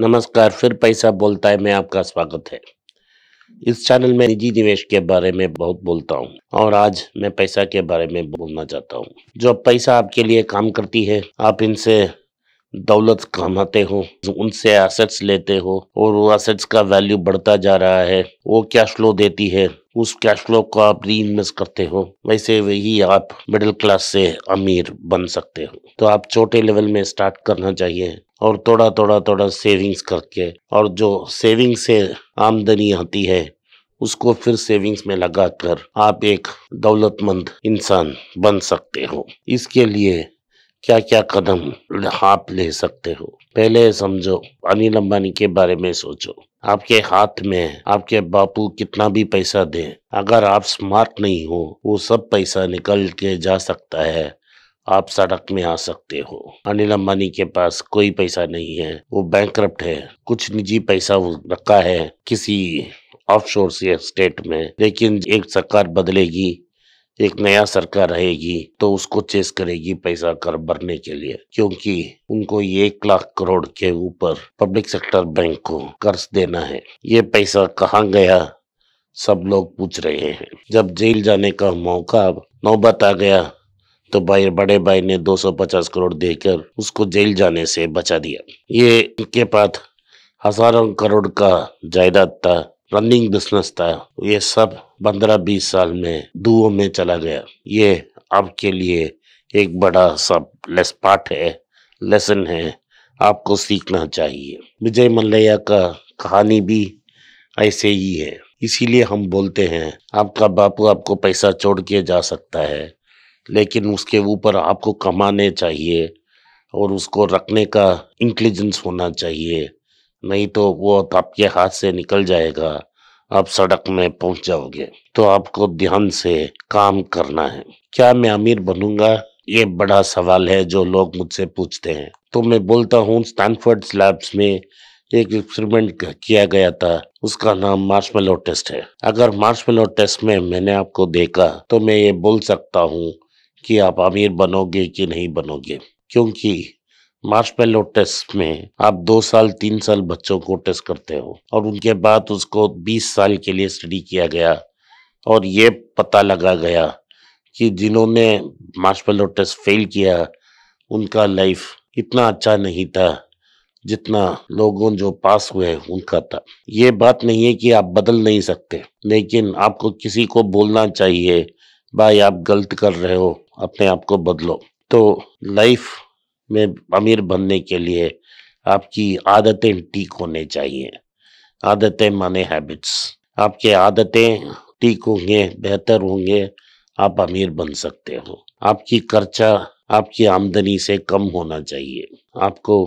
नमस्कार, फिर पैसा बोलता है में आपका स्वागत है। इस चैनल में निजी निवेश के बारे में बहुत बोलता हूँ और आज मैं पैसा के बारे में बोलना चाहता हूँ। जो पैसा आपके लिए काम करती है, आप इनसे दौलत कमाते हो, उनसे एसेट्स लेते हो और वो एसेट्स का वैल्यू बढ़ता जा रहा है। वो कैश फ्लो देती है, उस कैश फ्लो को आप री इन्वेस्ट करते हो, वैसे वही आप मिडिल क्लास से अमीर बन सकते हो। तो आप छोटे लेवल में स्टार्ट करना चाहिए और थोड़ा सेविंग्स करके, और जो सेविंग से आमदनी आती है उसको फिर सेविंग्स में लगाकर आप एक दौलतमंद इंसान बन सकते हो। इसके लिए क्या क्या कदम आप ले सकते हो? पहले समझो, अनिल अंबानी के बारे में सोचो। आपके हाथ में आपके बापू कितना भी पैसा दे, अगर आप स्मार्ट नहीं हो वो सब पैसा निकल के जा सकता है, आप सड़क में आ सकते हो। अनिल अंबानी के पास कोई पैसा नहीं है, वो बैंकरप्ट है। कुछ निजी पैसा वो रखा है किसी ऑफशोर से स्टेट में, लेकिन एक सरकार बदलेगी, एक नया सरकार रहेगी तो उसको चेस करेगी पैसा कर भरने के लिए, क्योंकि उनको 1 लाख करोड़ के ऊपर पब्लिक सेक्टर बैंक को कर्ज देना है। ये पैसा कहाँ गया सब लोग पूछ रहे हैं। जब जेल जाने का मौका नौबत आ गया तो बड़े भाई ने 250 करोड़ देकर उसको जेल जाने से बचा दिया। ये इनके पास हजारों करोड़ का जायदाद था, रनिंग बिजनेस था, ये सब 15-20 साल में धुओं में चला गया। ये आपके लिए एक बड़ा सा लेसन है, आपको सीखना चाहिए। विजय मल्ल्या का कहानी भी ऐसे ही है। इसीलिए हम बोलते हैं आपका बापू आपको पैसा छोड़ के जा सकता है, लेकिन उसके ऊपर आपको कमाने चाहिए और उसको रखने का इंटेलिजेंस होना चाहिए, नहीं तो वो आपके हाथ से निकल जाएगा, आप सड़क में पहुंच जाओगे। तो आपको ध्यान से काम करना है। क्या मैं अमीर बनूंगा? ये बड़ा सवाल है जो लोग मुझसे पूछते हैं। तो मैं बोलता हूँ, स्टैनफोर्ड लैब्स में एक एक्सपेरिमेंट किया गया था, उसका नाम मार्शमेलो टेस्ट है। अगर मार्शमेलो टेस्ट में मैंने आपको देखा तो मैं ये बोल सकता हूँ कि आप अमीर बनोगे कि नहीं बनोगे, क्योंकि मार्शमेलो टेस्ट में आप 2 साल 3 साल बच्चों को टेस्ट करते हो और उनके बाद उसको 20 साल के लिए स्टडी किया गया और ये पता लगा गया कि जिन्होंने मार्शमेलो टेस्ट फेल किया उनका लाइफ इतना अच्छा नहीं था जितना लोगों जो पास हुए उनका था। ये बात नहीं है कि आप बदल नहीं सकते, लेकिन आपको किसी को बोलना चाहिए, भाई आप गलत कर रहे हो, अपने आप को बदलो। तो लाइफ में अमीर बनने के लिए आपकी आदतें ठीक होने चाहिए। आदतें माने हैबिट्स। आपके आदतें ठीक होंगे, बेहतर होंगे, आप अमीर बन सकते हो। आपकी खर्चा आपकी आमदनी से कम होना चाहिए। आपको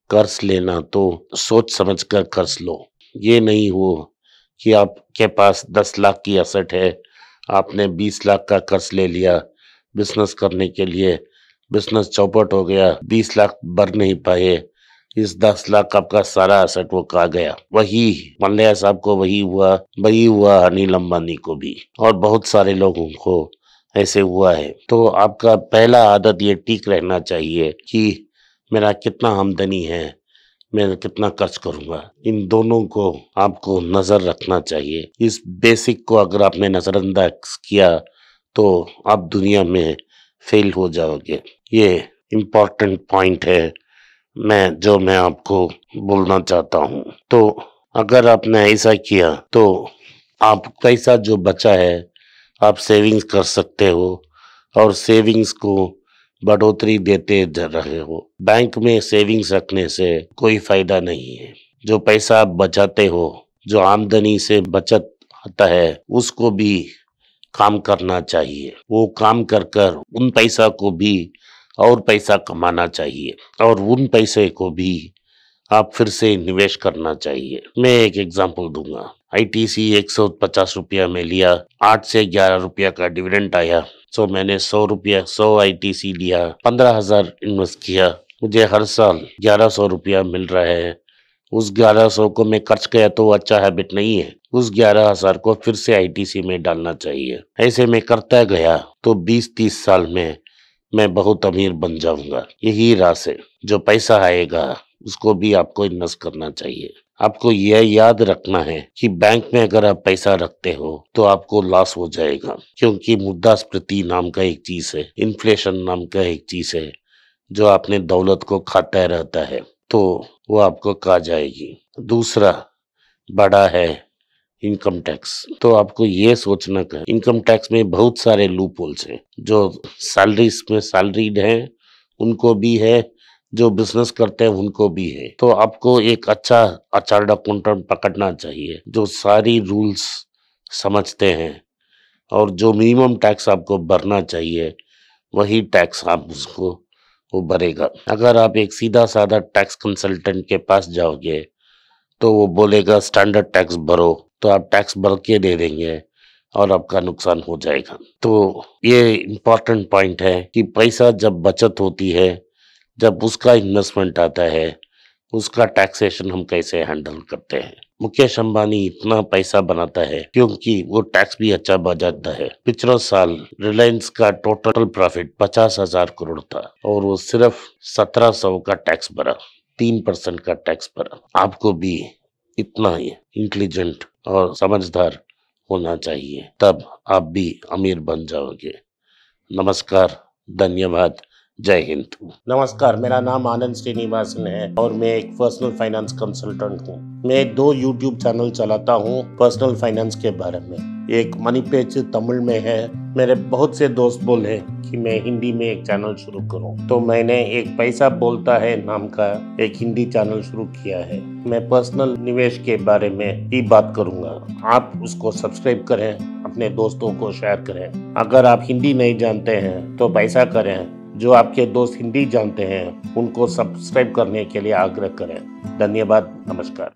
कर्ज लेना तो सोच समझ कर कर्ज लो। ये नहीं हो कि आपके पास 10 लाख की एसेट है, आपने 20 लाख का कर्ज ले लिया बिजनेस करने के लिए, बिजनेस चौपट हो गया, 20 लाख भर नहीं पाए, इस 10 लाख आपका सारा एसेट वो खा गया। वही मल्ल्या साहब को वही हुआ अनिल अंबानी को भी, और बहुत सारे लोगों को ऐसे हुआ है। तो आपका पहला आदत ये ठीक रहना चाहिए कि मेरा कितना आमदनी है, मैं कितना खर्च करूंगा, इन दोनों को आपको नजर रखना चाहिए। इस बेसिक को अगर आपने नजरअंदाज किया तो आप दुनिया में फेल हो जाओगे। ये इम्पोर्टेंट पॉइंट है मैं आपको बोलना चाहता हूँ। तो अगर आपने ऐसा किया तो आप पैसा जो बचा है आप सेविंग्स कर सकते हो और सेविंग्स को बढ़ोतरी देते रहे हो। बैंक में सेविंग्स रखने से कोई फायदा नहीं है। जो पैसा आप बचाते हो, जो आमदनी से बचत आता है, उसको भी काम करना चाहिए। वो काम कर कर उन पैसा को भी और पैसा कमाना चाहिए और उन पैसे को भी आप फिर से निवेश करना चाहिए। मैं एक एग्जांपल दूंगा। आईटीसी 150 रुपया में लिया, 8 से 11 रुपया का डिविडेंड आया, तो मैंने 100 आईटीसी लिया, 15,000 इन्वेस्ट किया, मुझे हर साल 1100 रुपया मिल रहा है। उस 1100 को मैं खर्च किया तो अच्छा हैबिट नहीं है। उस 11,000 को फिर से आईटीसी में डालना चाहिए। ऐसे में करता गया तो 20-30 साल में मैं बहुत अमीर बन जाऊंगा। यही राह से जो पैसा आएगा उसको भी आपको इन्वेस्ट करना चाहिए। आपको यह याद रखना है कि बैंक में अगर आप पैसा रखते हो तो आपको लॉस हो जाएगा, क्योंकि मुद्रास्फीति नाम का एक चीज है, इन्फ्लेशन नाम का एक चीज है जो आपने दौलत को खाता रहता है, तो वो आपको खा जाएगी। दूसरा बड़ा है इनकम टैक्स। तो आपको ये सोचना का इनकम टैक्स में बहुत सारे लूप होल्स हैं। जो सैलरीज में सैलरीड हैं उनको भी है, जो बिजनेस करते हैं उनको भी है। तो आपको एक अच्छा चार्टर्ड अकाउंटेंट पकड़ना चाहिए जो सारी रूल्स समझते हैं, और जो मिनिमम टैक्स आपको भरना चाहिए वही टैक्स आप उसको वो भरेगा। अगर आप एक सीधा साधा टैक्स कंसल्टेंट के पास जाओगे तो वो बोलेगा स्टैंडर्ड टैक्स भरो, तो आप टैक्स भर के दे देंगे और आपका नुकसान हो जाएगा। तो ये इम्पोर्टेंट पॉइंट है कि पैसा जब बचत होती है, जब उसका इन्वेस्टमेंट आता है, उसका टैक्सेशन हम कैसे हैंडल करते हैं। मुकेश अंबानी इतना पैसा बनाता है क्योंकि वो टैक्स भी अच्छा बचाता है। पिछले साल रिलायंस का टोटल प्रॉफिट 50,000 करोड़ था और वो सिर्फ 1700 का टैक्स भरा, 3% का टैक्स भरा। आपको भी इतना ही इंटेलिजेंट और समझदार होना चाहिए, तब आप भी अमीर बन जाओगे। नमस्कार, धन्यवाद, जय हिंद। नमस्कार, मेरा नाम आनंद श्रीनिवासन है और मैं एक पर्सनल फाइनेंस कंसल्टेंट हूँ। मैं 2 यूट्यूब चैनल चलाता हूँ पर्सनल फाइनेंस के बारे में। एक मनी पेज तमिल में है। मेरे बहुत से दोस्त बोले कि मैं हिंदी में एक चैनल शुरू करूं, तो मैंने एक पैसा बोलता है नाम का एक हिंदी चैनल शुरू किया है। मैं पर्सनल निवेश के बारे में ही बात करूंगा। आप उसको सब्सक्राइब करें, अपने दोस्तों को शेयर करें। अगर आप हिंदी नहीं जानते हैं तो पैसा करें, जो आपके दोस्त हिंदी जानते हैं उनको सब्सक्राइब करने के लिए आग्रह करें। धन्यवाद, नमस्कार।